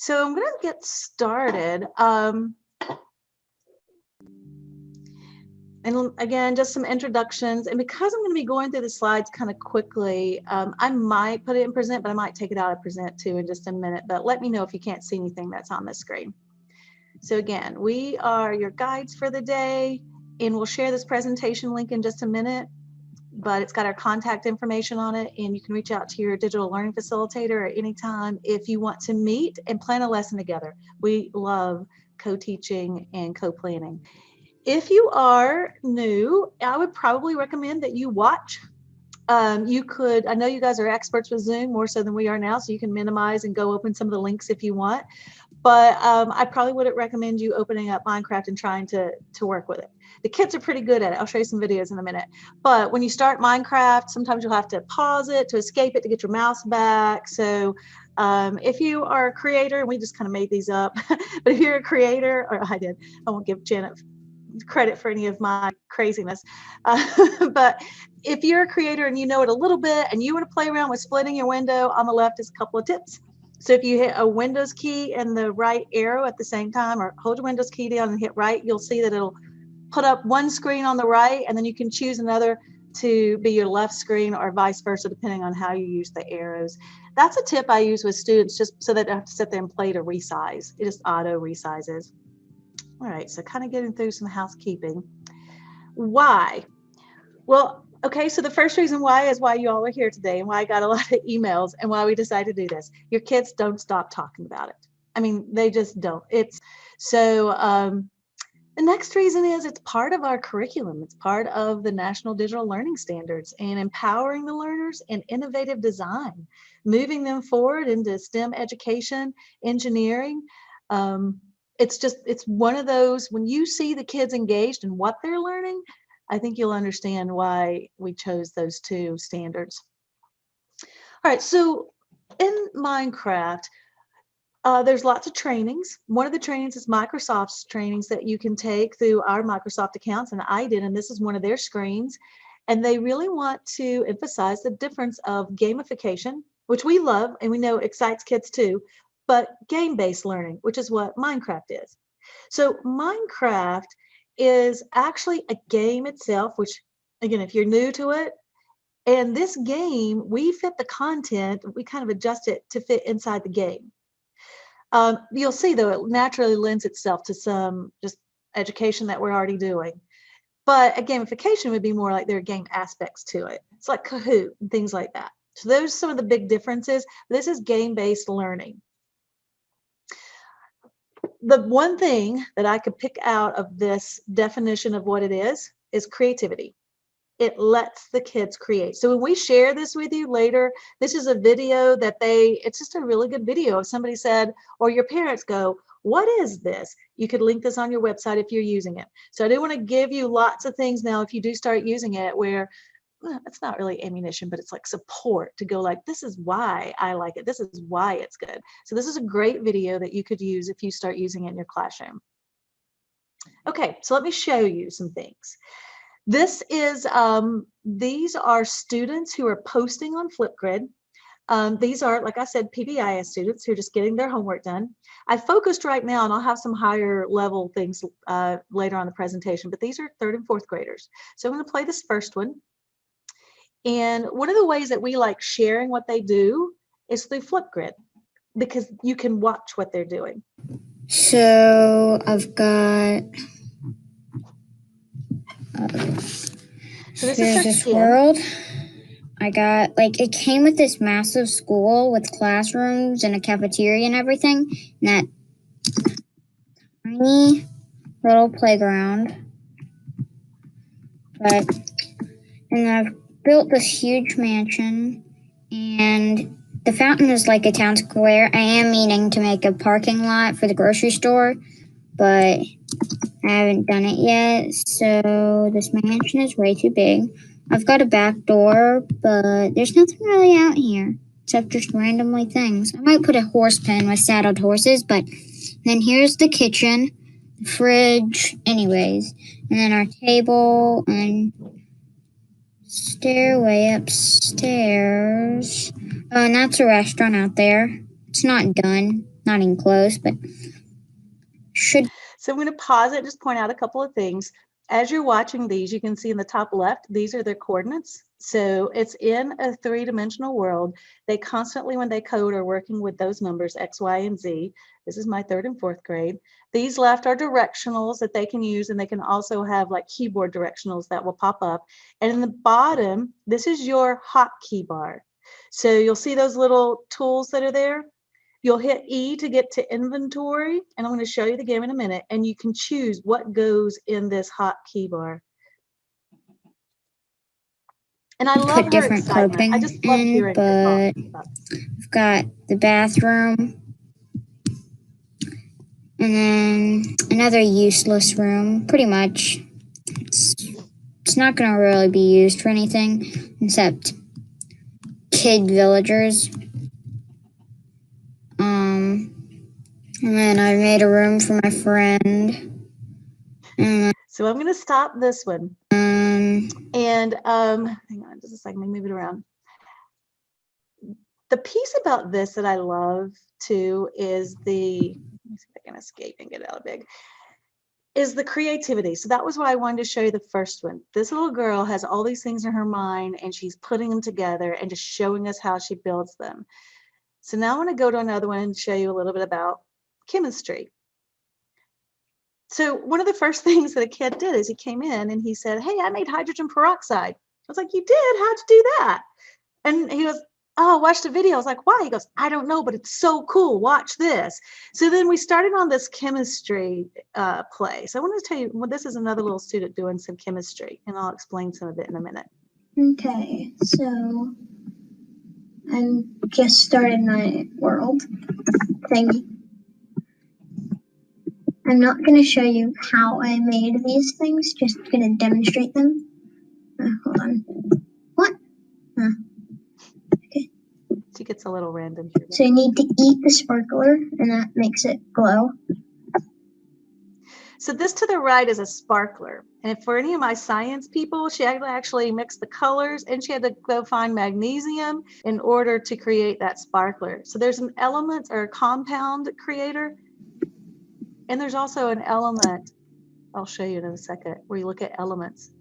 So I'm going to get started. And again, just some introductions. And because I'm going to be going through the slides kind of quickly, I might put it in present, but I might take it out of present too in just a minute. But let me know if you can't see anything that's on the screen. So again, we are your guides for the day, and we'll share this presentation link in just a minute. But it's got our contact information on it, and you can reach out to your digital learning facilitator at any time if you want to meet and plan a lesson together. We love co-teaching and co-planning. If you are new, I would probably recommend that you watch. You could, I know you guys are experts with Zoom more so than we are now, so you can minimize and go open some of the links if you want. But I probably wouldn't recommend you opening up Minecraft and trying to work with it. The kids are pretty good at it. I'll show you some videos in a minute. But when you start Minecraft, sometimes you'll have to pause it to escape it to get your mouse back. So if you are a creator, and we just kind of made these up, but if you're a creator, or I did, I won't give Janet credit for any of my craziness. But if you're a creator and you know it a little bit and you want to play around with splitting your window, on the left is a couple of tips. So if you hit a Windows key and the right arrow at the same time, or hold your Windows key down and hit right, you'll see that it'll put up one screen on the right, and then you can choose another to be your left screen or vice versa, depending on how you use the arrows. That's a tip I use with students just so that they don't have to sit there and play to resize. It just auto resizes. All right, so kind of getting through some housekeeping. Why? Well, okay, so the first reason why is why you all are here today and why I got a lot of emails and why we decided to do this. Your kids don't stop talking about it. I mean, they just don't. It's so the next reason is it's part of our curriculum. It's part of the National Digital Learning Standards and empowering the learners and innovative design, moving them forward into STEM education, engineering. It's one of those, when you see the kids engaged in what they're learning, I think you'll understand why we chose those two standards. All right, so in Minecraft, there's lots of trainings. One of the trainings is Microsoft's trainings that you can take through our Microsoft accounts, and I did, and this is one of their screens. And they really want to emphasize the difference of gamification, which we love and we know excites kids too, but game-based learning, which is what Minecraft is. So Minecraft is actually a game itself, which, again, if you're new to it, and this game, we fit the content, we kind of adjust it to fit inside the game. You'll see, though, it naturally lends itself to some just education that we're already doing. But a gamification would be more like there are game aspects to it. It's like Kahoot and things like that. So those are some of the big differences. This is game-based learning. The one thing that I could pick out of this definition of what it is creativity. It lets the kids create. So when we share this with you later, this is a video that it's just a really good video. If somebody said, or your parents go, what is this? You could link this on your website if you're using it. So I do want to give you lots of things now if you do start using it where it's not really ammunition, but it's like support to go like, this is why I like it. This is why it's good. So this is a great video that you could use if you start using it in your classroom. Okay, so let me show you some things. This is, these are students who are posting on Flipgrid. These are, like I said, PBIS students who are just getting their homework done. I focused right now, and I'll have some higher level things later on the presentation, but these are 3rd and 4th graders. So I'm going to play this first one. And one of the ways that we like sharing what they do is through Flipgrid, because you can watch what they're doing. So I've got so this there's is this world. I got, like, it came with this massive school with classrooms and a cafeteria and everything, and that tiny little playground. And I've built this huge mansion, and the fountain is like a town square. I am meaning to make a parking lot for the grocery store, but I haven't done it yet, so this mansion is way too big. I've got a back door, but there's nothing really out here, except just randomly things. I might put a horse pen with saddled horses, but then here's the kitchen, the fridge, anyways, and then our table and stairway upstairs. And that's a restaurant out there. It's not done. not even close, but should. So I'm going to pause it, just point out a couple of things. As you're watching these, you can see in the top left, these are their coordinates. So it's in a three-dimensional world. They constantly, when they code, are working with those numbers, X, Y, and Z. This is my 3rd and 4th grade. These left are directionals that they can use, and they can also have like keyboard directionals that will pop up. And in the bottom, this is your hotkey bar. So you'll see those little tools that are there. You'll hit E to get to inventory, and I'm going to show you the game in a minute, and you can choose what goes in this hotkey bar. And I love her different excitement. I just love hearing her talk about it. I've got the bathroom, and then another useless room, pretty much. It's not going to really be used for anything except kid villagers. And then I made a room for my friend. So I'm going to stop this one. And hang on just a second, let me move it around. The piece about this that I love too is let me see if I can escape and get out big, is the creativity. So that was why I wanted to show you the first one. This little girl has all these things in her mind, and she's putting them together and just showing us how she builds them. So now I want to go to another one and show you a little bit about chemistry. So one of the first things that a kid did is he came in and he said, "Hey, I made hydrogen peroxide." I was like, "You did? How'd you do that?" And he goes, "Oh, watch the video." I was like, "Why?" He goes, "I don't know, but it's so cool. Watch this." So then we started on this chemistry play. So I want to tell you, well, this is another little student doing some chemistry, and I'll explain some of it in a minute. Okay, so I'm just started my world thing. I'm not going to show you how I made these things, just going to demonstrate them. Hold on. What? Okay. She gets a little random here. So you need to eat the sparkler, and that makes it glow. So this to the right is a sparkler. And for any of my science people, she actually mixed the colors, and she had to go find magnesium in order to create that sparkler. So there's an element or a compound creator. And there's also an element, I'll show you in a second, where you look at elements.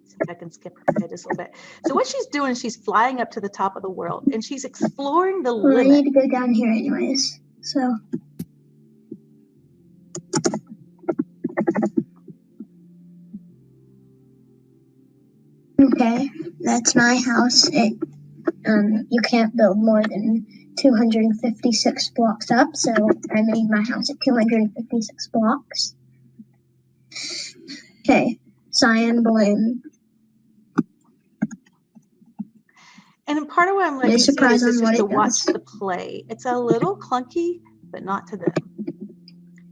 See if I can skip her head just a little bit. So what she's doing, she's flying up to the top of the world, and she's exploring the limit. I need to go down here anyways, so. Okay, that's my house. You can't build more than 256 blocks up, so I made my house at 256 blocks. Okay, cyan balloon. And part of what I'm letting you see is just to watch the play. It's a little clunky, but not to them.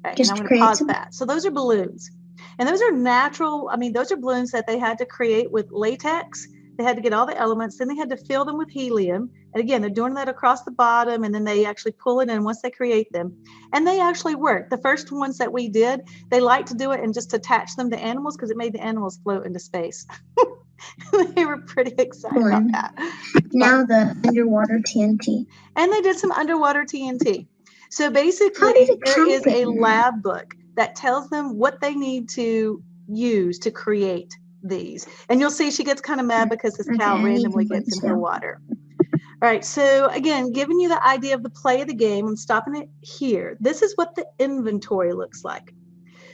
Okay, and I'm going to pause that. So those are balloons. And those are natural, I mean, those are balloons that they had to create with latex. They had to get all the elements, then they had to fill them with helium. And again, they're doing that across the bottom, and then they actually pull it in once they create them. And they actually work. The first ones that we did, they like to do it and just attach them to animals because it made the animals float into space. They were pretty excited about that. Now the underwater TNT. And they did some underwater TNT. So basically, there is a lab book that tells them what they need to use to create these. And you'll see she gets kind of mad because this cow randomly gets in her water. All right, so again, giving you the idea of the play of the game, I'm stopping it here. This is what the inventory looks like.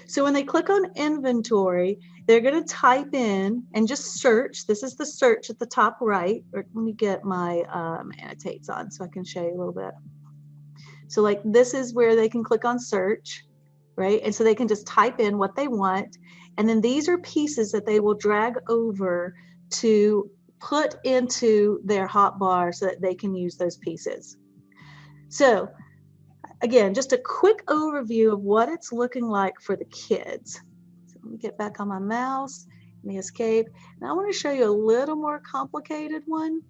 So when they click on inventory, they're going to type in and just search. This is the search at the top right. Or let me get my annotates on so I can show you a little bit. So like this is where they can click on search, right? And so they can just type in what they want. And then these are pieces that they will drag over to put into their hotbar so that they can use those pieces. So again, just a quick overview of what it's looking like for the kids. So let me get back on my mouse, let me escape. Now I want to show you a little more complicated one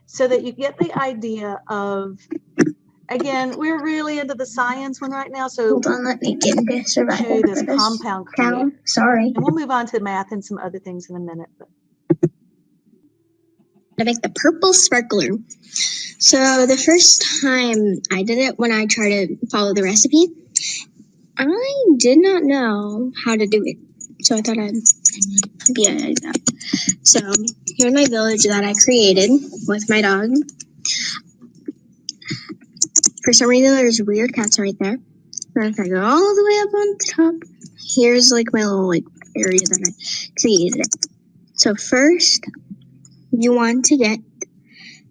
so that you get the idea of, again, we're really into the science one right now. So hold on, let me get this show you this compound creator. Sorry. And we'll move on to math and some other things in a minute. But to make the purple sparkler. So the first time I did it, when I tried to follow the recipe, I did not know how to do it. So I thought I'd be a So here's my village that I created with my dog. For some reason, there's weird cats right there. And if I go all the way up on top, here's like my little like area that I created. So first, you want to get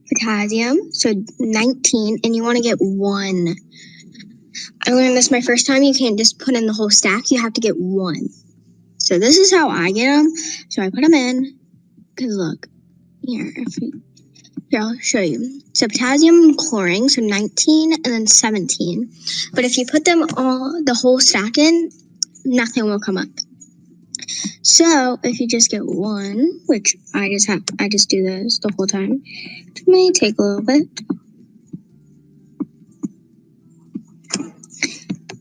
potassium, so 19, and you want to get 1. I learned this my first time. You can't just put in the whole stack. You have to get 1. So this is how I get them. So I put them in. Because look, here, I'll show you. So potassium chlorine, so 19 and then 17. But if you put them all, the whole stack in, nothing will come up. So if you just get 1, which I just do this the whole time. It may take a little bit.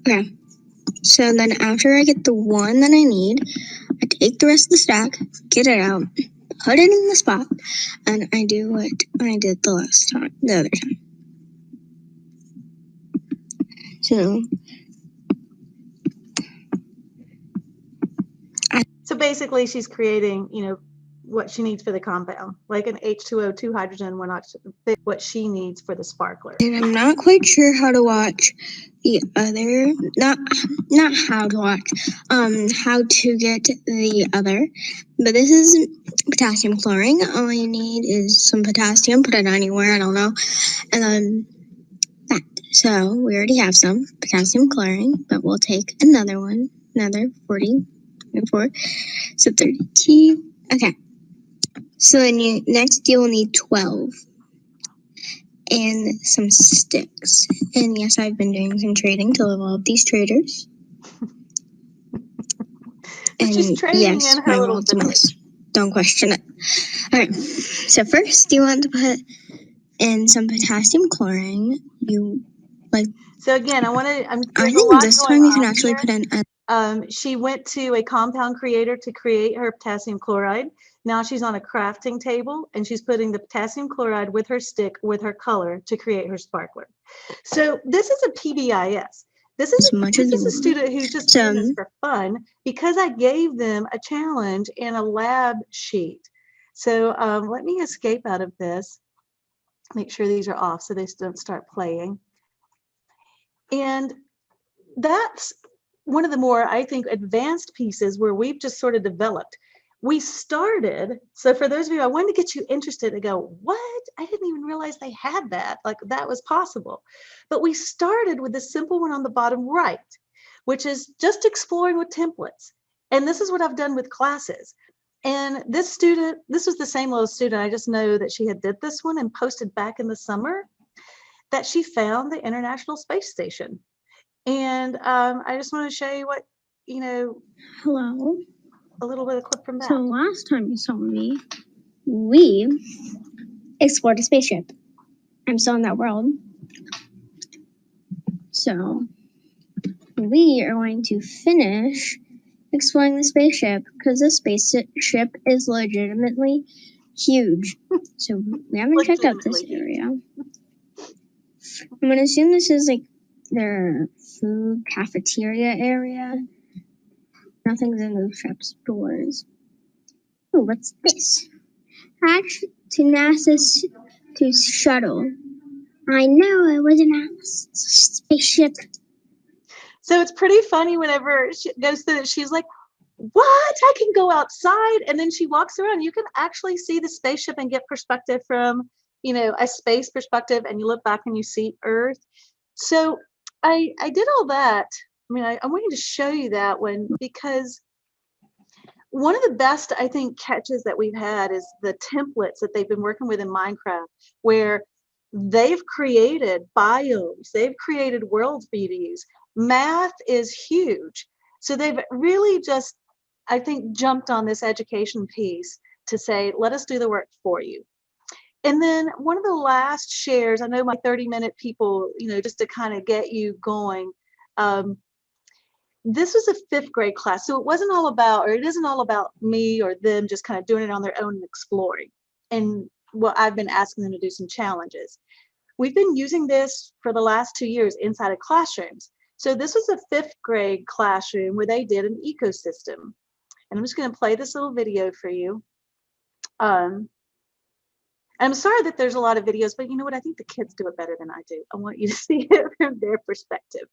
Okay. So then after I get the 1 that I need, I take the rest of the stack, get it out, put it in the spot, and I do what I did the other time. So basically she's creating, what she needs for the compound, like an H2O, 2 hydrogen, 1 oxygen, what she needs for the sparkler. And I'm not quite sure how to watch the other, not how to watch, how to get the other, but this is potassium chlorine. All you need is some potassium, put it anywhere, I don't know, and then that. So we already have some potassium chlorine, but we'll take another 40, 4, so 32, okay. So then next you'll need 12 and some sticks. And yes, I've been doing some trading to level up these traders. And she's trading yes, in her my little world's a mess. Don't question it. Okay, so first you want to put in some potassium chlorine. So again, I think this time you can actually put in she went to a compound creator to create her potassium chloride. Now she's on a crafting table and she's putting the potassium chloride with her stick, with her color to create her sparkler. So this is a PBIS. This is a student who's just doing this for fun because I gave them a challenge and a lab sheet. So let me escape out of this. Make sure these are off so they don't start playing. And that's one of the more, I think, advanced pieces where we've just sort of developed. We started, so for those of you, I wanted to get you interested and go, what? I didn't even realize they had that, like that was possible. But we started with the simple one on the bottom right, which is just exploring with templates. And this is what I've done with classes. And this student, this was the same little student, I just know that she had did this one and posted back in the summer that she found the International Space Station. And I just want to show you what, hello. A little bit of clip from that. So last time you saw me, we explored a spaceship. I'm still in that world. So we are going to finish exploring the spaceship because this spaceship is legitimately huge. So we haven't checked out this area. I'm going to assume this is like their food cafeteria area. Nothing's in those traps doors. Oh, what's this? Hatch to NASA's to shuttle. I know it was a spaceship. So it's pretty funny whenever she goes through it, she's like, what? I can go outside. And then she walks around. You can actually see the spaceship and get perspective from, a space perspective, and you look back and you see Earth. So I did all that. I wanted to show you that one because one of the best, I think, catches that we've had is the templates that they've been working with in Minecraft, where they've created biomes, they've created worlds for you to use. Math is huge. So they've really just, I think, jumped on this education piece to say, let us do the work for you. And then one of the last shares, I know my 30-minute people, just to kind of get you going, this was a 5th grade class. So it wasn't all about, or it isn't all about me or them just kind of doing it on their own and exploring. And well, I've been asking them to do some challenges. We've been using this for the last 2 years inside of classrooms. So this was a 5th grade classroom where they did an ecosystem. And I'm just going to play this little video for you. I'm sorry that there's a lot of videos, but you know what? I think the kids do it better than I do. I want you to see it from their perspective.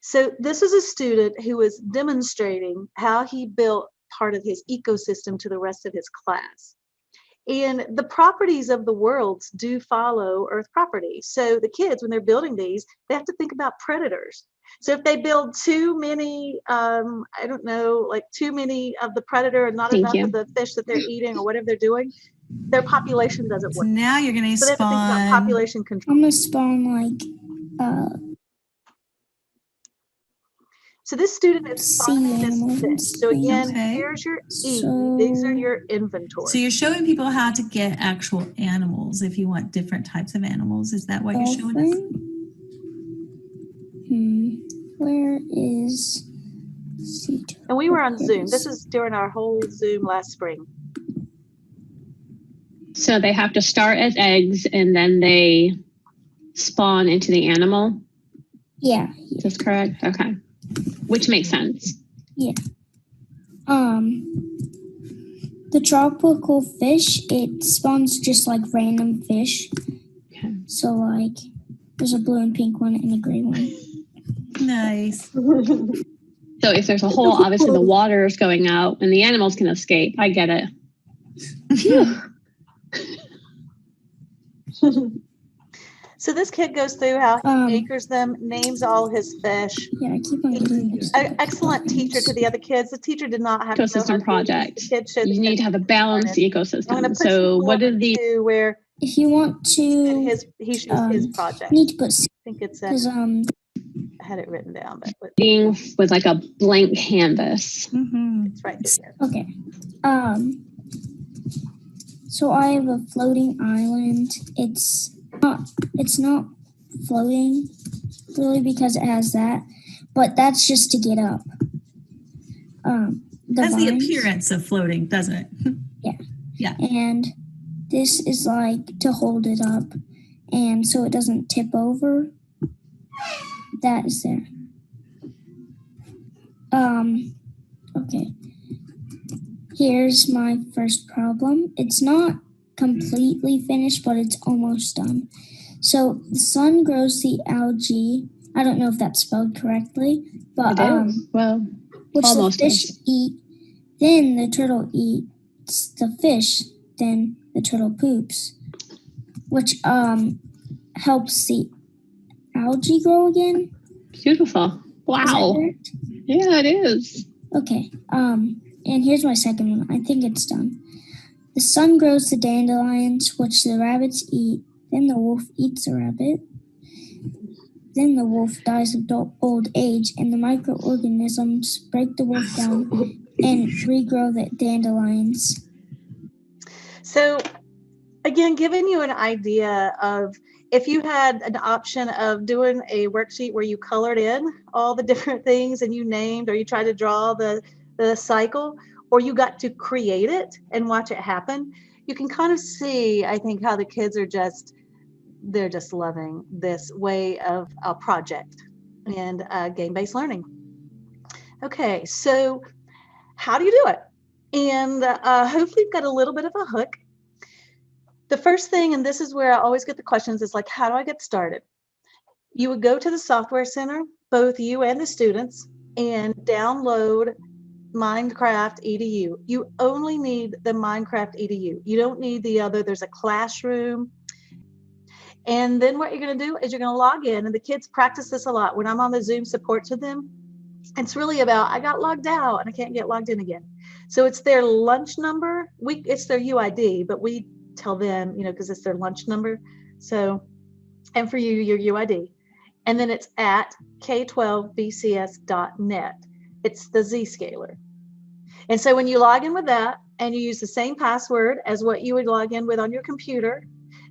So this is a student who was demonstrating how he built part of his ecosystem to the rest of his class. And the properties of the worlds do follow Earth properties. So the kids, when they're building these, they have to think about predators. So if they build too many, I don't know, like too many of the predator and not enough of the fish that they're eating or whatever they're doing, their population doesn't work. So now you're going to So they have to think about population control. I'm going to spawn like so this student is spawning this fish. So again, Okay. here's your E. These are your inventory. So you're showing people how to get actual animals if you want different types of animals. Is that what you're showing us? Where is and we were on Zoom. This is during our whole Zoom last spring. So they have to start as eggs and then they spawn into the animal? Yeah. Is this correct? Okay. Which makes sense. Yeah. The tropical fish, it spawns just like random fish. Okay. So like there's a blue and pink one and a gray one. Nice. So if there's a hole, obviously the water is going out and the animals can escape. I get it. So this kid goes through how he anchors them, names all his fish. Yeah, I keep on doing this. An excellent teacher to the other kids. The teacher did not have Ecosystem project. You need to have a balanced ecosystem. So what is the where if you want to he shows his project. You need to put I think it's I had it written down, but being with like a blank canvas? It's right there. Okay. So I have a floating island. It's not floating really because it has that, but that's just to get up. Has the appearance of floating, doesn't it? Yeah. Yeah. And this is like to hold it up and so it doesn't tip over. That is there. Okay. Here's my first problem. It's not completely finished, but it's almost done. So the sun grows the algae. I don't know if that's spelled correctly, but well, which the almost fish eat. Then the turtle eats the fish. Then the turtle poops, which helps the algae grow again. Beautiful. Wow. Yeah, it is. Okay. And here's my second one. I think it's done. The sun grows the dandelions, which the rabbits eat. Then the wolf eats the rabbit. Then the wolf dies of old age, and the microorganisms break the wolf down and regrow the dandelions. So, again, giving you an idea of if you had an option of doing a worksheet where you colored in all the different things and you named or you tried to draw the cycle, or you got to create it and watch it happen, you can kind of see, I think, how the kids are they're just loving this way of a project and game-based learning. Okay, so how do you do it? And hopefully you've got a little bit of a hook. The first thing, and this is where I always get the questions, is like, how do I get started? You would go to the Software Center, both you and the students, and download Minecraft EDU. You only need the Minecraft EDU. You don't need the other. There's a classroom. And then what you're going to do is you're going to log in, and the kids practice this a lot. When I'm on the Zoom support to them, it's really about, I got logged out and I can't get logged in again. So it's their lunch number. It's their UID, but we tell them, because it's their lunch number. So, and for you, your UID. And then it's at k12bcs.net. It's the Zscaler. And so when you log in with that and you use the same password as what you would log in with on your computer,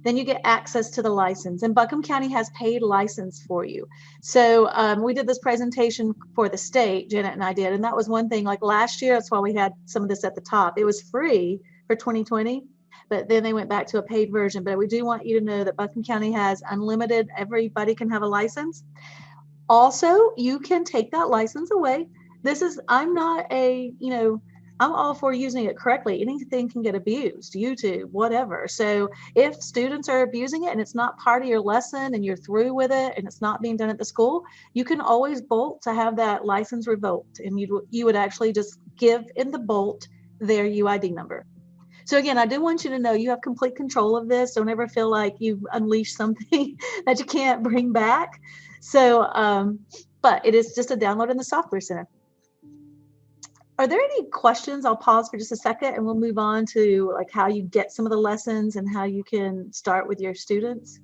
then you get access to the license. And Buncombe County has paid license for you. So we did this presentation for the state, Janet and I did, and that was one thing. Like last year, that's why we had some of this at the top. It was free for 2020, but then they went back to a paid version. But we do want you to know that Buchan County has unlimited, everybody can have a license. Also, you can take that license away. I'm not a, I'm all for using it correctly. Anything can get abused, YouTube, whatever. So if students are abusing it and it's not part of your lesson and you're through with it and it's not being done at the school, you can always bolt to have that license revoked. And you would actually just give in the bolt their UID number. So again, I do want you to know you have complete control of this. Don't ever feel like you've unleashed something that you can't bring back. So, but it is just a download in the Software Center. Are there any questions? I'll pause for just a second and we'll move on to like how you get some of the lessons and how you can start with your students.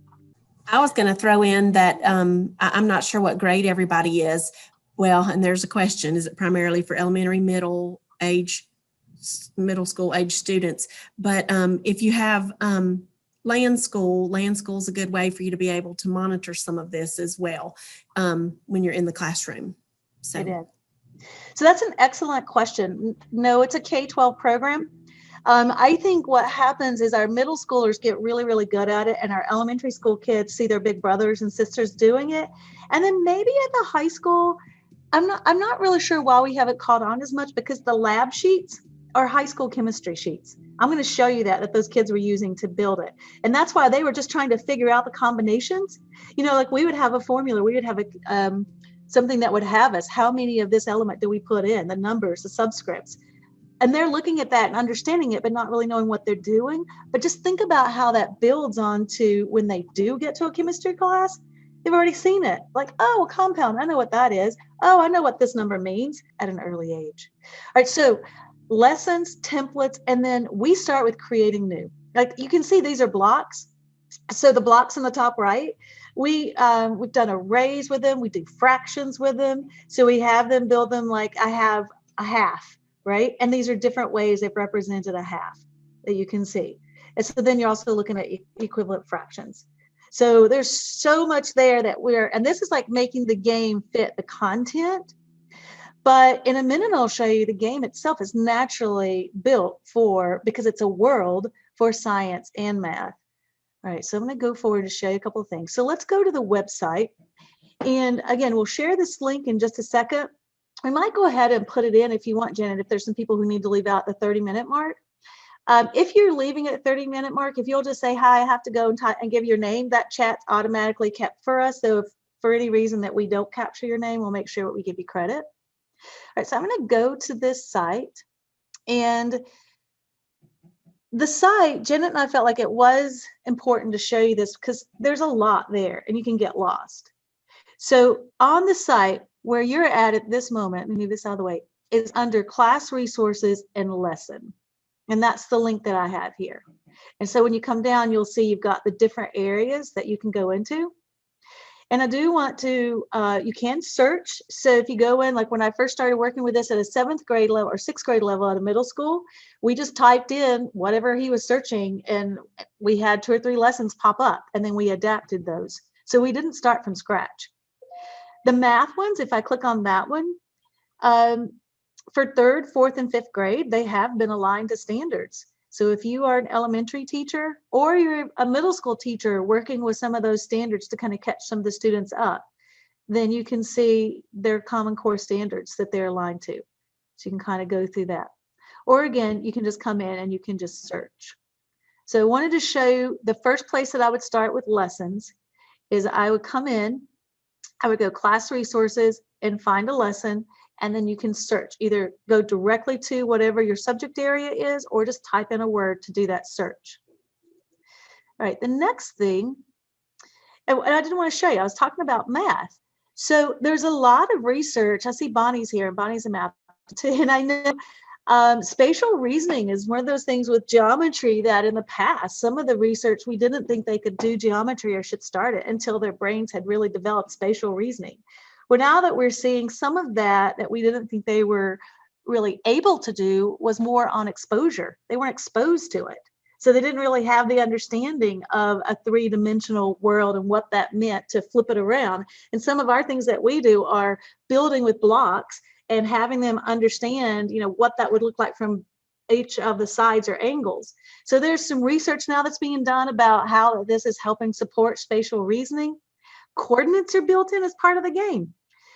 I was going to throw in that I'm not sure what grade everybody is. Well, and there's a question, is it primarily for elementary, middle school age students? But if you have land school is a good way for you to be able to monitor some of this as well when you're in the classroom. So. It is. So that's an excellent question. No, it's a K-12 program. I think what happens is our middle schoolers get really, really good at it, and our elementary school kids see their big brothers and sisters doing it. And then maybe at the high school, I'm not really sure why we haven't caught on as much, because the lab sheets are high school chemistry sheets. I'm going to show you that those kids were using to build it. And that's why they were just trying to figure out the combinations. Like we would have a formula, we would have something that would have us, how many of this element do we put in, the numbers, the subscripts. And they're looking at that and understanding it, but not really knowing what they're doing. But just think about how that builds on to when they do get to a chemistry class, they've already seen it. Like, oh, a compound, I know what that is. Oh, I know what this number means at an early age. All right, so lessons, templates, and then we start with creating new. Like you can see these are blocks. So the blocks in the top right, we've done arrays with them. We do fractions with them. So we have them build them like I have a half, right? And these are different ways they've represented a half that you can see. And so then you're also looking at equivalent fractions. So there's so much there that and this is like making the game fit the content. But in a minute, I'll show you the game itself is naturally built because it's a world for science and math. All right, so I'm going to go forward to show you a couple of things. So let's go to the website. And again, we'll share this link in just a second. We might go ahead and put it in if you want, Janet, if there's some people who need to leave out the 30-minute mark. If you're leaving at the 30-minute mark, if you'll just say, hi, I have to go and give your name, that chat's automatically kept for us. So if for any reason that we don't capture your name, we'll make sure that we give you credit. All right, so I'm going to go to this site. And the site, Janet and I felt like it was important to show you this because there's a lot there and you can get lost. So on the site where you're at this moment, let me move this out of the way, is under class resources and lesson. And that's the link that I have here. And so when you come down, you'll see you've got the different areas that you can go into. And I do want to, you can search. So if you go in, like when I first started working with this at a 7th grade level or 6th grade level at a middle school, we just typed in whatever he was searching and we had 2 or 3 lessons pop up and then we adapted those. So we didn't start from scratch. The math ones, if I click on that one, for 3rd, 4th, and 5th grade, they have been aligned to standards. So if you are an elementary teacher or you're a middle school teacher working with some of those standards to kind of catch some of the students up, then you can see their Common Core standards that they're aligned to. So you can kind of go through that. Or again, you can just come in and you can just search. So I wanted to show you the first place that I would start with lessons is I would come in, I would go class resources and find a lesson. And then you can search, either go directly to whatever your subject area is, or just type in a word to do that search. All right, the next thing, and I didn't want to show you, I was talking about math. So there's a lot of research. I see Bonnie's here, and Bonnie's a math too. And I know spatial reasoning is one of those things with geometry that in the past, some of the research, we didn't think they could do geometry or should start it until their brains had really developed spatial reasoning. Well, now that we're seeing some of that we didn't think they were really able to do was more on exposure. They weren't exposed to it. So they didn't really have the understanding of a 3-dimensional world and what that meant to flip it around. And some of our things that we do are building with blocks and having them understand, what that would look like from each of the sides or angles. So there's some research now that's being done about how this is helping support spatial reasoning. Coordinates are built in as part of the game.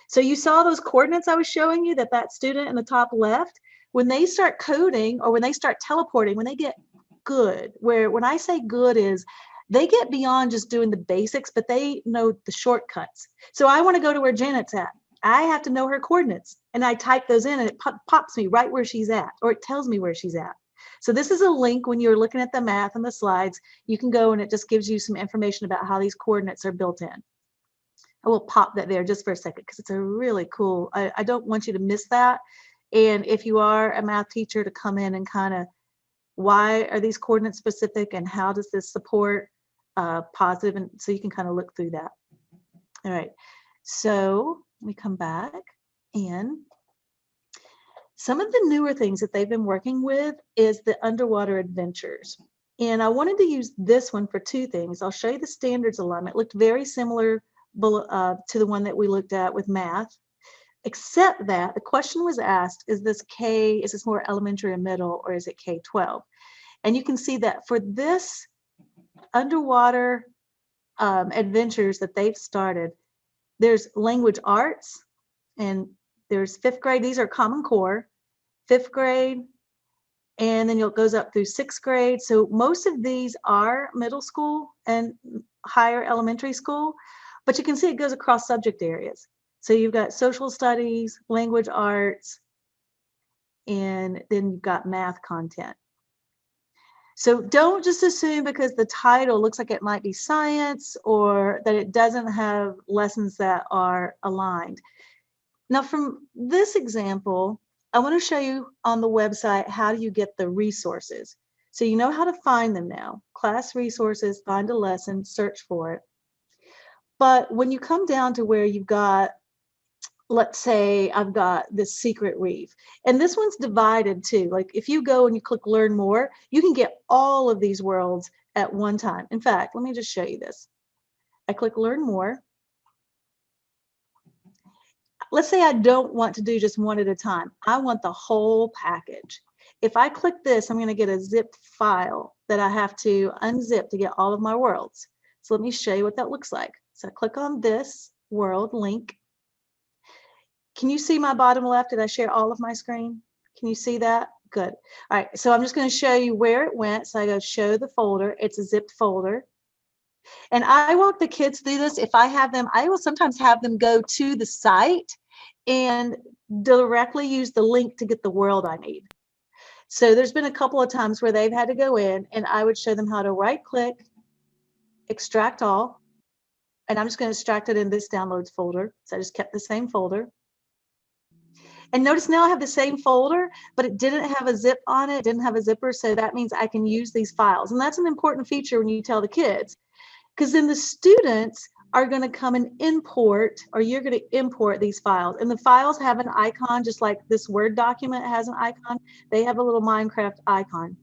So you saw those coordinates I was showing you, that student in the top left, when they start coding or when they start teleporting, when they get good, where when I say good is they get beyond just doing the basics, but they know the shortcuts. So I want to go to where Janet's at. I have to know her coordinates, and I type those in and it pops me right where she's at, or it tells me where she's at. So this is a link. When you're looking at the math and the slides, you can go and it just gives you some information about how these coordinates are built in. I will pop that there just for a second because it's a really cool, I don't want you to miss that. And if you are a math teacher, to come in and kind of, why are these coordinates specific and how does this support positive? And so you can kind of look through that. All right, so we come back, and some of the newer things that they've been working with is the underwater adventures. And I wanted to use this one for two things. I'll show you the standards alignment. It looked very similar to the one that we looked at with math, except that the question was asked, is this more elementary or middle, or is it K-12? And you can see that for this underwater adventures that they've started, there's language arts, and there's 5th grade. These are Common Core, 5th grade, and then it goes up through 6th grade. So most of these are middle school and higher elementary school, but you can see it goes across subject areas. So you've got social studies, language arts, and then you've got math content. So don't just assume because the title looks like it might be science or that it doesn't have lessons that are aligned. Now from this example, I want to show you on the website how do you get the resources. So you know how to find them now. Class resources, find a lesson, search for it. But when you come down to where you've got, let's say I've got this secret reef, and this one's divided too. Like if you go and you click learn more, you can get all of these worlds at one time. In fact, let me just show you this. I click learn more. Let's say I don't want to do just one at a time. I want the whole package. If I click this, I'm going to get a zip file that I have to unzip to get all of my worlds. So let me show you what that looks like. So I click on this world link. Can you see my bottom left? Did I share all of my screen? Can you see that? Good. All right, so I'm just going to show you where it went. So I go show the folder. It's a zipped folder. And I walk the kids through this. If I have them, I will sometimes have them go to the site and directly use the link to get the world I need. So there's been a couple of times where they've had to go in and I would show them how to right click, extract all. And I'm just going to extract it in this downloads folder. So I just kept the same folder. And notice now I have the same folder, but it didn't have a zip on it. It didn't have a zipper. So that means I can use these files. And that's an important feature when you tell the kids, because then the students are going to come and import, or you're going to import these files. And the files have an icon, just like this Word document has an icon. They have a little Minecraft icon.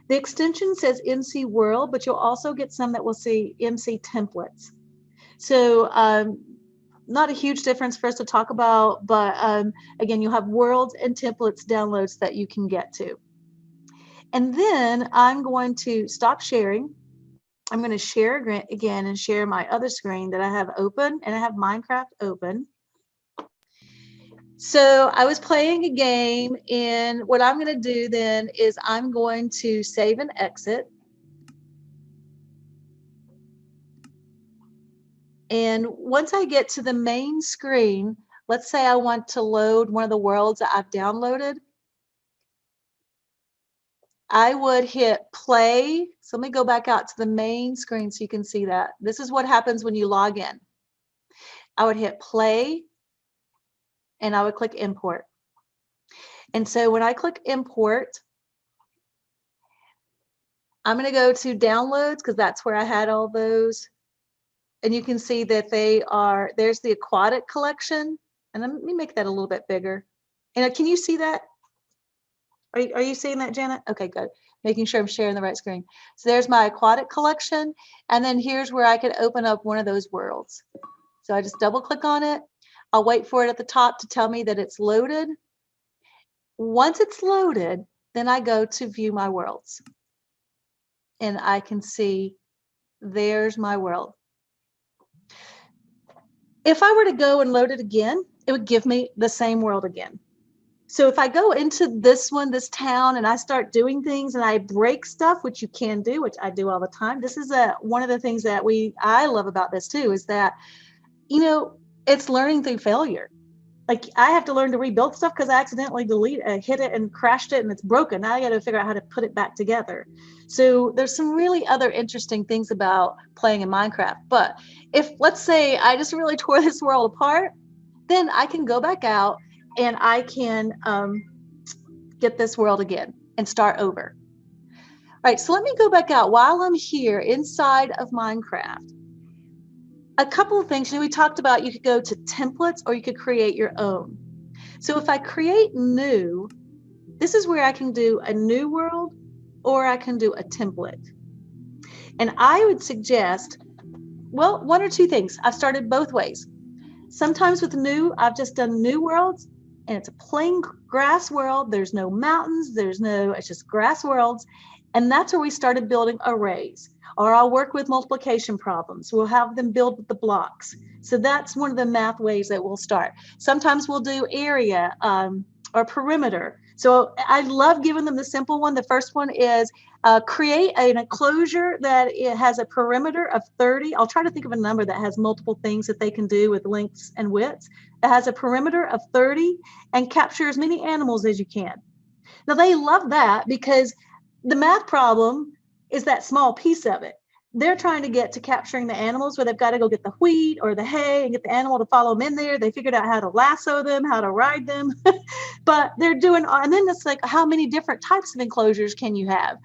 The extension says MC World, but you'll also get some that will see MC Templates. So not a huge difference for us to talk about, but again, you'll have worlds and templates downloads that you can get to. And then I'm going to stop sharing. I'm going to share again and share my other screen that I have open, and I have Minecraft open. So I was playing a game, and what I'm going to do then is I'm going to save and exit. And once I get to the main screen, let's say I want to load one of the worlds that I've downloaded, I would hit play. So let me go back out to the main screen so you can see that. This is what happens when you log in. I would hit play and I would click import. And so when I click import, I'm going to go to downloads because that's where I had all those. And you can see that there's the aquatic collection. And let me make that a little bit bigger. And can you see that? Are you seeing that, Janet? Okay, good. Making sure I'm sharing the right screen. So there's my aquatic collection. And then here's where I could open up one of those worlds. So I just double click on it. I'll wait for it at the top to tell me that it's loaded. Once it's loaded, Then I go to view my worlds. And I can see there's my world. If I were to go and load it again, it would give me the same world again. So if I go into this one, this town, and I start doing things and I break stuff, which you can do, which I do all the time. This is one of the things that I love about this too, is that, you know, it's learning through failure. Like I have to learn to rebuild stuff because I accidentally hit it and crashed it and it's broken. Now I got to figure out how to put it back together. So there's some really other interesting things about playing in Minecraft. But if, let's say, I just really tore this world apart, then I can go back out and I can get this world again and start over. All right, so let me go back out while I'm here inside of Minecraft. A couple of things, you know, we talked about you could go to templates or you could create your own. So if I create new, this is where I can do a new world or I can do a template. And I would suggest, well, one or two things. I've started both ways. Sometimes with new, I've just done new worlds and it's a plain grass world. There's no mountains, it's just grass worlds. And that's where we started building arrays. Or I'll work with multiplication problems. We'll have them build with the blocks. So that's one of the math ways that we'll start. Sometimes we'll do area or perimeter. So I love giving them the simple one. The first one is create an enclosure that it has a perimeter of 30. I'll try to think of a number that has multiple things that they can do with lengths and widths. It has a perimeter of 30 and capture as many animals as you can. Now they love that because the math problem is that small piece of it. They're trying to get to capturing the animals where they've got to go get the wheat or the hay and get the animal to follow them in there. They figured out how to lasso them, how to ride them, but they're doing, and then it's like, how many different types of enclosures can you have?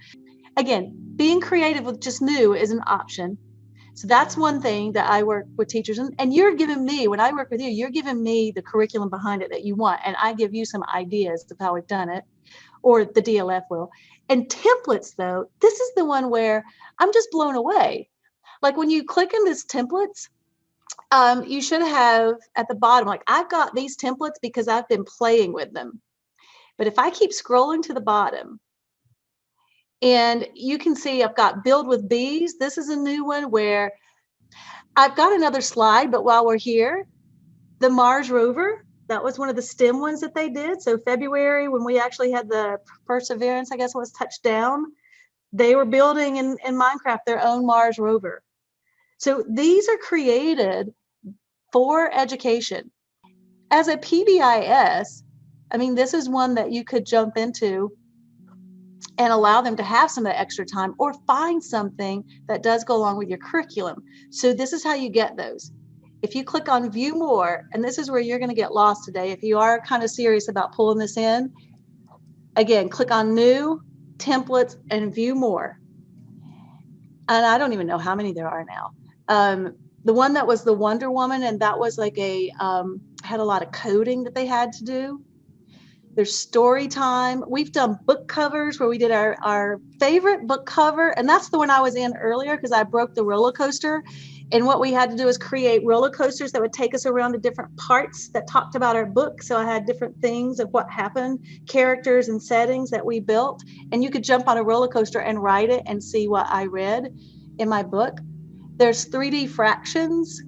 Again, being creative with just new is an option. So that's one thing that I work with teachers, and you're giving me, when I work with you, you're giving me the curriculum behind it that you want, and I give you some ideas of how we've done it, or the DLF will. And templates, though, this is the one where I'm just blown away. Like when you click in this templates, you should have at the bottom, like I've got these templates because I've been playing with them. But if I keep scrolling to the bottom, and you can see I've got build with bees. This is a new one where I've got another slide, but while we're here, the Mars rover, that was one of the STEM ones that they did. So February, when we actually had the Perseverance, I guess was touched down, they were building in Minecraft their own Mars rover. So these are created for education. As a PBIS, I mean, this is one that you could jump into and allow them to have some of the extra time or find something that does go along with your curriculum. So this is how you get those. If you click on view more, and this is where you're going to get lost today, if you are kind of serious about pulling this in, again, click on new, templates, and view more. And I don't even know how many there are now. The one that was the Wonder Woman, and that was like had a lot of coding that they had to do. There's story time. We've done book covers where we did our favorite book cover. And that's the one I was in earlier because I broke the roller coaster. And what we had to do is create roller coasters that would take us around to different parts that talked about our book. So I had different things of what happened, characters and settings that we built. And you could jump on a roller coaster and ride it and see what I read in my book. There's 3D fractions.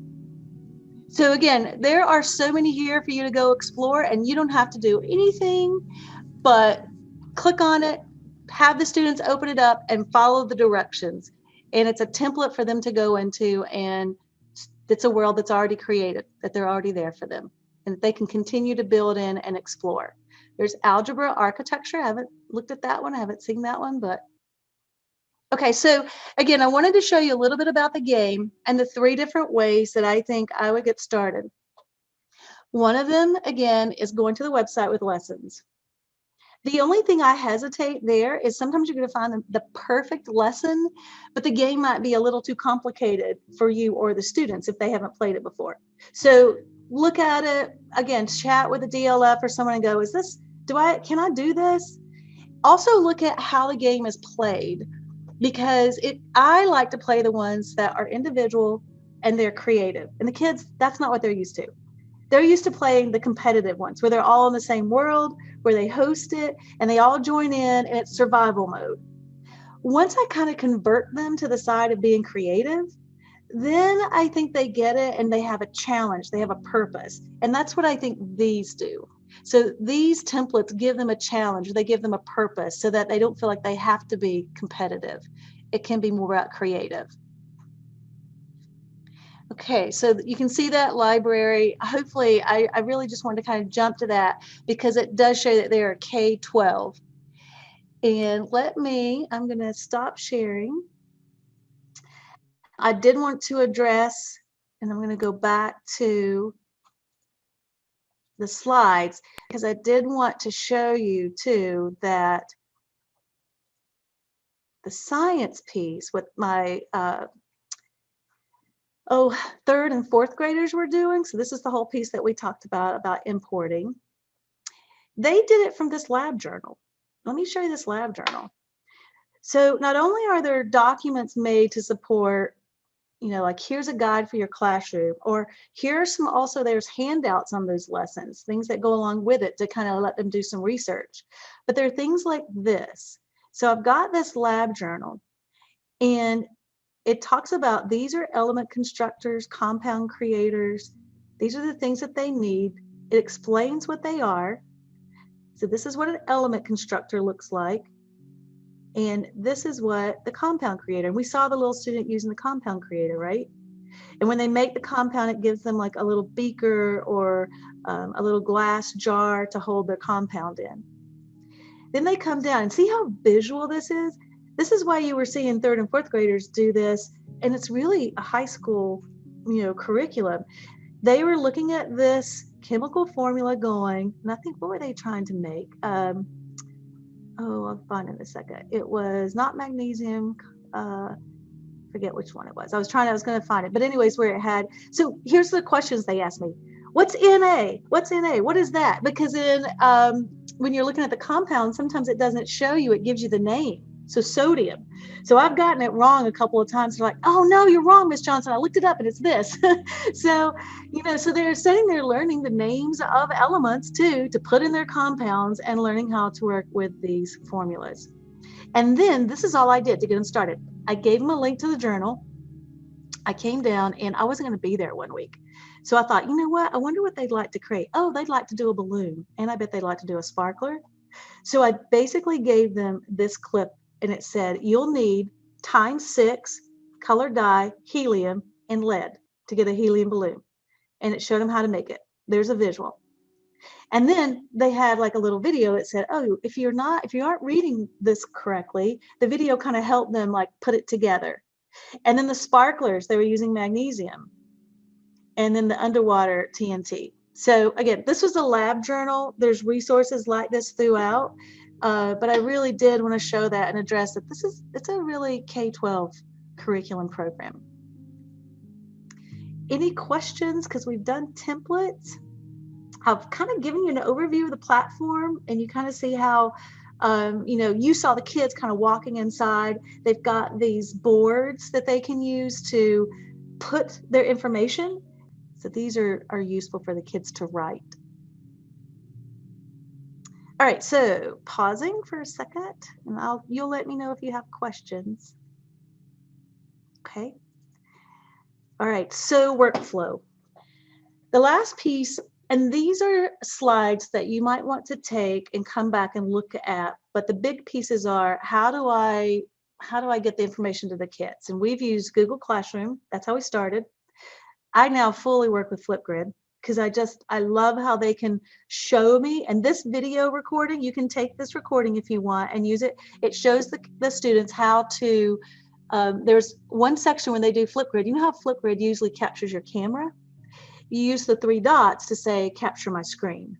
So again, there are so many here for you to go explore, and you don't have to do anything but click on it, have the students open it up and follow the directions. And it's a template for them to go into, and it's a world that's already created, that they're already there for them, and they can continue to build in and explore. There's algebra architecture. I haven't looked at that one. I haven't seen that one, but okay, so again, I wanted to show you a little bit about the game and the 3 different ways that I think I would get started. One of them, again, is going to the website with lessons. The only thing I hesitate there is sometimes you're going to find the perfect lesson, but the game might be a little too complicated for you or the students if they haven't played it before. So look at it, again, chat with a DLF or someone and go, can I do this? Also look at how the game is played. Because I like to play the ones that are individual and they're creative. And the kids, that's not what they're used to. They're used to playing the competitive ones where they're all in the same world, where they host it and they all join in and it's survival mode. Once I kind of convert them to the side of being creative, then I think they get it and they have a challenge, they have a purpose. And that's what I think these do. So these templates give them a challenge, they give them a purpose so that they don't feel like they have to be competitive. It can be more about creative. Okay, so you can see that library. Hopefully, I really just wanted to kind of jump to that because it does show that they are K-12. And I'm going to stop sharing. I did want to address, and I'm going to go back to the slides because I did want to show you too that the science piece with my third and fourth graders were doing. So this is the whole piece that we talked about importing. They did it from this lab journal. Let me show you this lab journal. So not only are there documents made to support, like here's a guide for your classroom, or here's there's handouts on those lessons, things that go along with it to kind of let them do some research. But there are things like this. So I've got this lab journal and it talks about these are element constructors, compound creators. These are the things that they need. It explains what they are. So this is what an element constructor looks like. And this is what the compound creator, and we saw the little student using the compound creator, right? And when they make the compound, it gives them like a little beaker or a little glass jar to hold their compound in. Then they come down and see how visual this is. This is why you were seeing third and fourth graders do this. And it's really a high school, curriculum. They were looking at this chemical formula going, and I think, what were they trying to make? I'll find it in a second. It was not magnesium. Forget which one it was. I was going to find it. But anyways, where it had, so here's the questions they asked me. What's Na? What's Na? What is that? Because when you're looking at the compound, sometimes it doesn't show you, it gives you the name. So sodium. So I've gotten it wrong a couple of times. They're like, oh no, you're wrong, Miss Johnson. I looked it up and it's this. So they're sitting there learning the names of elements too, to put in their compounds and learning how to work with these formulas. And then this is all I did to get them started. I gave them a link to the journal. I came down and I wasn't going to be there one week. So I thought, you know what? I wonder what they'd like to create. Oh, they'd like to do a balloon. And I bet they'd like to do a sparkler. So I basically gave them this clip and it said, you'll need ×6 colored dye, helium, and lead to get a helium balloon. And it showed them how to make it. There's a visual. And then they had like a little video that said, oh, if you aren't reading this correctly, the video kind of helped them like put it together. And then the sparklers, they were using magnesium. And then the underwater TNT. So again, this was a lab journal. There's resources like this throughout. But I really did want to show that and address that it's a really K-12 curriculum program. Any questions? Because we've done templates. I've kind of given you an overview of the platform and you kind of see how, you saw the kids kind of walking inside. They've got these boards that they can use to put their information. So these are useful for the kids to write. All right, so pausing for a second, and you'll let me know if you have questions. Okay. All right, so workflow. The last piece, and these are slides that you might want to take and come back and look at, but the big pieces are how do I get the information to the kids? And we've used Google Classroom. That's how we started. I now fully work with Flipgrid, because I love how they can show me. And this video recording, you can take this recording if you want and use it. It shows the students how to, there's one section when they do Flipgrid. You know how Flipgrid usually captures your camera? You use the 3 dots to say, capture my screen.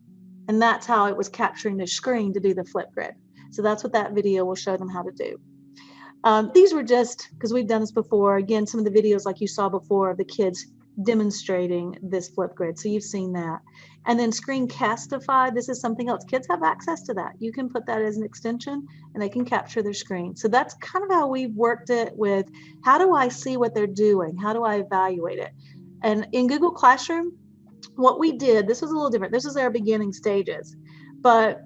And that's how it was capturing the screen to do the Flipgrid. So that's what that video will show them how to do. These were just, because we've done this before, again, some of the videos like you saw before of the kids demonstrating this Flipgrid. So you've seen that. And then Screencastify, this is something else. Kids have access to that. You can put that as an extension and they can capture their screen. So that's kind of how we've worked it with, how do I see what they're doing? How do I evaluate it? And in Google Classroom, what we did, this was a little different. This is our beginning stages, but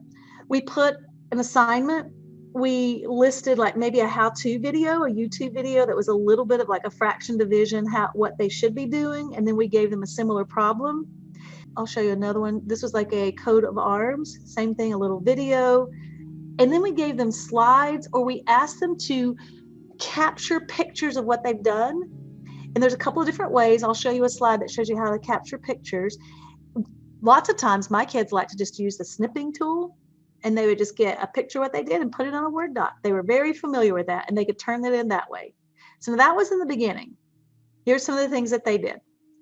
we put an assignment. We listed like maybe a how-to video, a YouTube video that was a little bit of like a fraction division, what they should be doing. And then we gave them a similar problem. I'll show you another one. This was like a coat of arms, same thing, a little video. And then we gave them slides, or we asked them to capture pictures of what they've done. And there's a couple of different ways. I'll show you a slide that shows you how to capture pictures. Lots of times my kids like to just use the snipping tool, and they would just get a picture of what they did and put it on a Word doc. They were very familiar with that, and they could turn it in that way. So that was in the beginning. Here's some of the things that they did.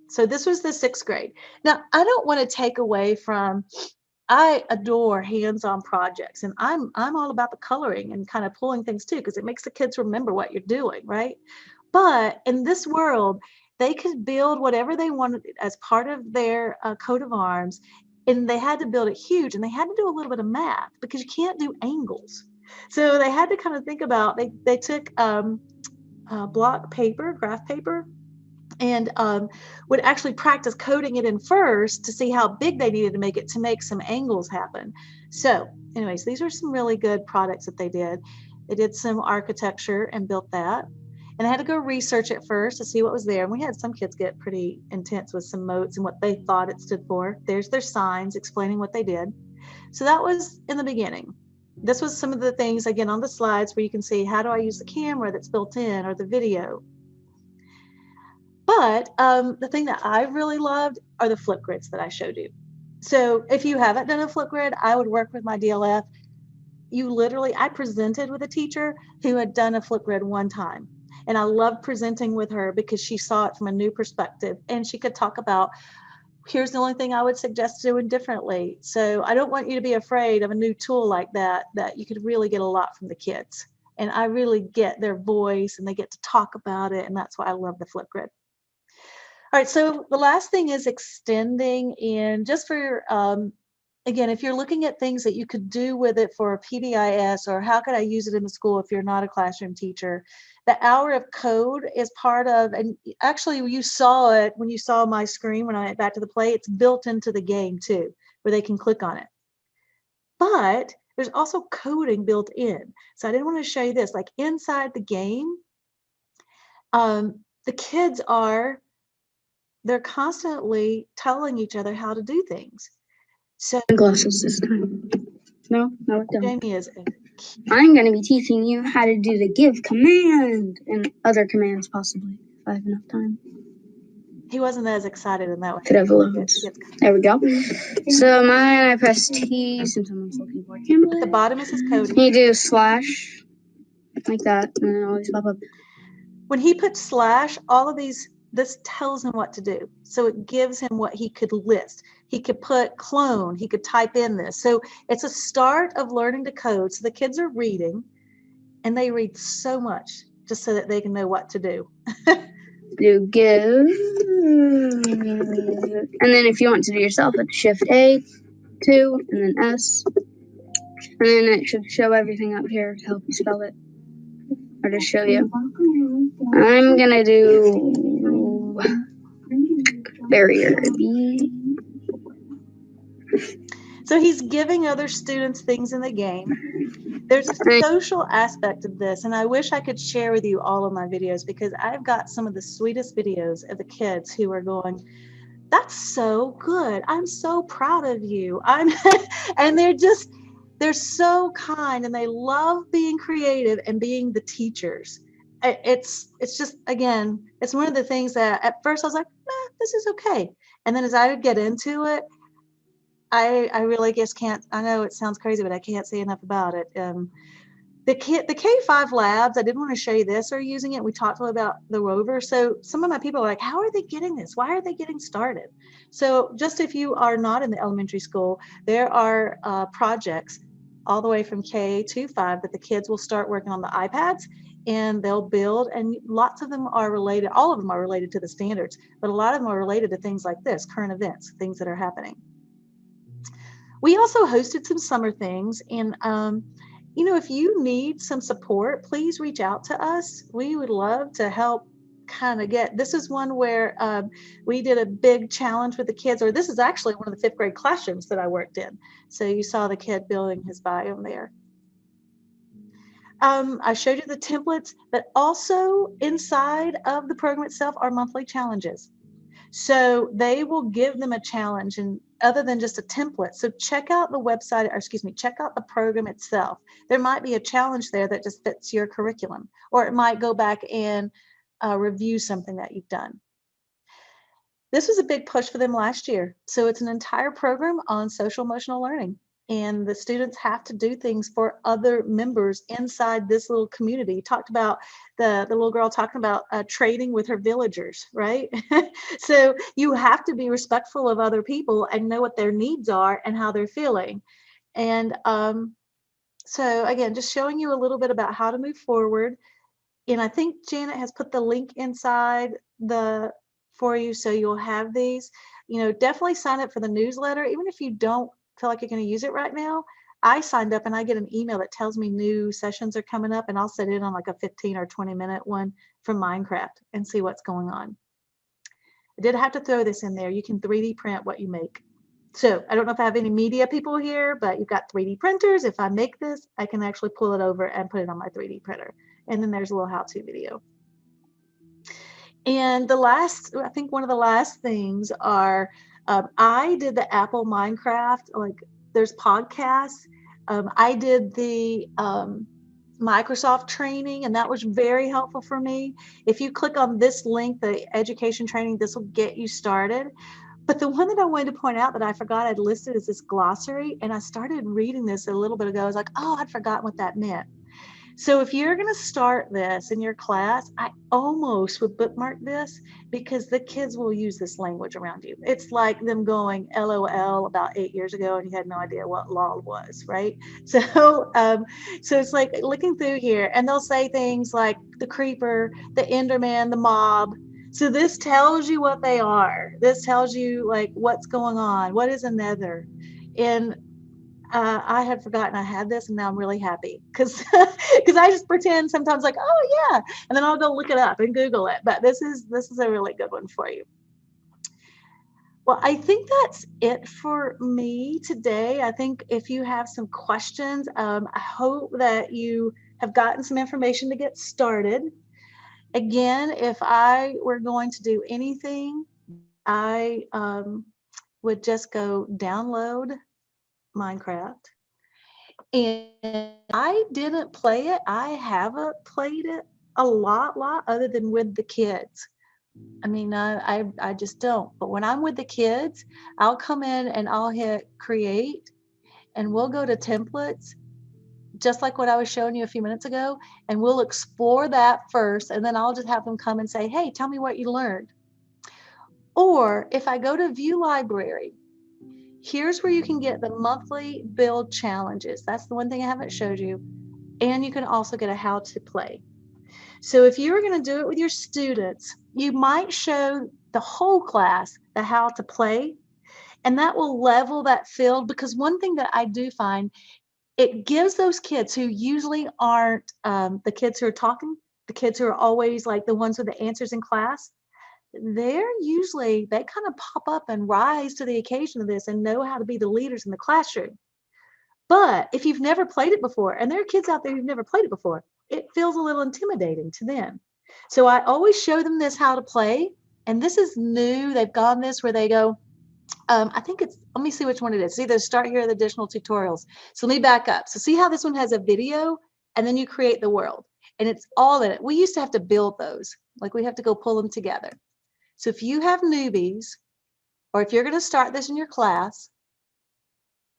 So this was the 6th grade. Now, I don't want to take away from, I adore hands-on projects, and I'm all about the coloring and kind of pulling things too, because it makes the kids remember what you're doing, right? But in this world, they could build whatever they wanted as part of their coat of arms, and they had to build it huge, and they had to do a little bit of math because you can't do angles. So they had to kind of think about, they took block paper, graph paper, and would actually practice coding it in first to see how big they needed to make it to make some angles happen. So anyways, these are some really good products that they did. They did some architecture and built that. And I had to go research it first to see what was there. And we had some kids get pretty intense with some motes and what they thought it stood for. There's their signs explaining what they did. So that was in the beginning. This was some of the things, again, on the slides where you can see, how do I use the camera that's built in, or the video? But the thing that I really loved are the flip grids that I showed you. So if you haven't done a flip grid, I would work with my DLF. I presented with a teacher who had done a flip grid one time. And I loved presenting with her because she saw it from a new perspective, and she could talk about, here's the only thing I would suggest doing differently. So I don't want you to be afraid of a new tool like that you could really get a lot from the kids. And I really get their voice, and they get to talk about it. And that's why I love the flip grid. All right, so the last thing is extending in, just for, again, if you're looking at things that you could do with it for a PBIS, or how could I use it in the school if you're not a classroom teacher, the hour of code is part of, and actually you saw it when you saw my screen when I went back to the play, it's built into the game too, where they can click on it. But there's also coding built in. So I didn't want to show you this, like inside the game, the kids they're constantly telling each other how to do things. So Glasses this time. No, it don't. Jamie is. I'm going to be teaching you how to do the give command and other commands, possibly, if I have enough time. He wasn't as excited in that way. Could have loads. There we go. So mine, I press T since someone's looking for him. At the bottom is his coding. You do slash like that, and then all these pop up. When he puts slash, all of these, this tells him what to do. So it gives him what he could list. He could put clone, he could type in this. So it's a start of learning to code. So the kids are reading, and they read so much just so that they can know what to do. Do give, and then if you want to do yourself, it's Shift A, 2, and then S, and then it should show everything up here to help you spell it, or just show you. I'm gonna do barrier B. So he's giving other students things in the game. There's a social aspect of this, and I wish I could share with you all of my videos, because I've got some of the sweetest videos of the kids who are going, that's so good. I'm so proud of you. And they're so kind, and they love being creative and being the teachers. It's just, again, it's one of the things that at first I was like, this is okay. And then as I would get into it, I really just can't, I know it sounds crazy, but I can't say enough about it. The K-5 labs, I did want to show you this, are using it. We talked about the rover. So some of my people are like, how are they getting this? Why are they getting started? So just if you are not in the elementary school, there are projects all the way from K to 5 that the kids will start working on the iPads, and they'll build, and lots of them are related, all of them are related to the standards, but a lot of them are related to things like this, current events, things that are happening. We also hosted some summer things, and if you need some support, please reach out to us. We would love to help kind of get, this is one where we did a big challenge with the kids, or this is actually one of the 5th grade classrooms that I worked in. So you saw the kid building his biome there. I showed you the templates, but also inside of the program itself are monthly challenges. So they will give them a challenge, and other than just a template. So check out the website, or excuse me, check out the program itself. There might be a challenge there that just fits your curriculum, or it might go back and review something that you've done. This was a big push for them last year. So it's an entire program on social emotional learning. And the students have to do things for other members inside this little community. Talked about the little girl talking about trading with her villagers, right? So you have to be respectful of other people and know what their needs are and how they're feeling. And so again, just showing you a little bit about how to move forward. And I think Janet has put the link inside for you, so you'll have these. You know, definitely sign up for the newsletter, even if you don't feel like you're going to use it right now. I signed up and I get an email that tells me new sessions are coming up, and I'll sit in on like a 15 or 20-minute one from Minecraft and see what's going on. I did have to throw this in there. You can 3D print what you make. So I don't know if I have any media people here, but you've got 3D printers. If I make this, I can actually pull it over and put it on my 3D printer. And then there's a little how-to video. And the last, I think one of the last things are, I did the Apple Minecraft, like there's podcasts. I did the Microsoft training, and that was very helpful for me. If you click on this link, the education training, this will get you started. But the one that I wanted to point out that I forgot I'd listed is this glossary. And I started reading this a little bit ago. I was like, oh, I'd forgotten what that meant. So if you're going to start this in your class, I almost would bookmark this, because the kids will use this language around you. It's like them going LOL about 8 years ago and you had no idea what LOL was, right? So so it's like looking through here, and they'll say things like the creeper, the Enderman, the mob. So this tells you what they are. This tells you like what's going on. What is a nether? And I had forgotten I had this, and now I'm really happy because I just pretend sometimes like, oh yeah, and then I'll go look it up and Google it. But this is a really good one for you. Well, I think that's it for me today. I think if you have some questions, I hope that you have gotten some information to get started. Again, if I were going to do anything, I would just go download Minecraft. And I didn't play it. I haven't played it a lot other than with the kids. I mean, I just don't. But when I'm with the kids, I'll come in and I'll hit create, and we'll go to templates, just like what I was showing you a few minutes ago, and we'll explore that first, and then I'll just have them come and say, hey, tell me what you learned. Or if I go to view library, here's where you can get the monthly build challenges. That's the one thing I haven't showed you. And you can also get a how to play. So if you were going to do it with your students, you might show the whole class the how to play, and that will level that field, because one thing that I do find, it gives those kids who usually aren't the kids who are talking, the kids who are always like the ones with the answers in class, they kind of pop up and rise to the occasion of this and know how to be the leaders in the classroom. But if you've never played it before, and there are kids out there who've never played it before, it feels a little intimidating to them. So I always show them this how to play. And this is new. They've gone this where they go, I think it's, let me see which one it is. It's either start here or the additional tutorials. So let me back up. So see how this one has a video, and then you create the world, and it's all in it. We used to have to build those. Like we have to go pull them together. So if you have newbies, or if you're going to start this in your class,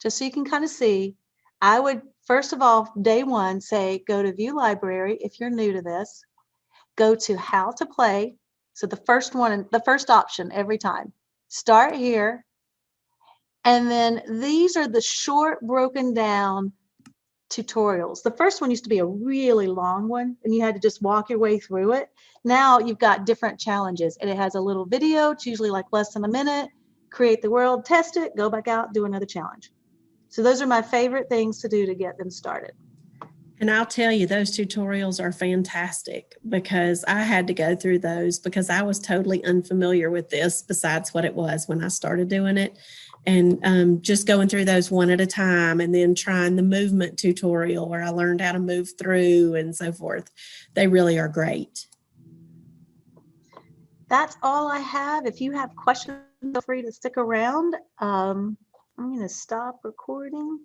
just so you can kind of see, I would, first of all, day one, say, go to view library. If you're new to this, go to how to play. So the first one, the first option every time, start here. And then these are the short broken down tutorials. The first one used to be a really long one, and you had to just walk your way through it. Now you've got different challenges, and it has a little video. It's usually like less than a minute. Create the world, test it, go back out, do another challenge. So those are my favorite things to do to get them started. And I'll tell you, those tutorials are fantastic because I had to go through those because I was totally unfamiliar with this besides what it was when I started doing it. And just going through those one at a time and then trying the movement tutorial where I learned how to move through and so forth. They really are great. That's all I have. If you have questions, feel free to stick around. I'm going to stop recording.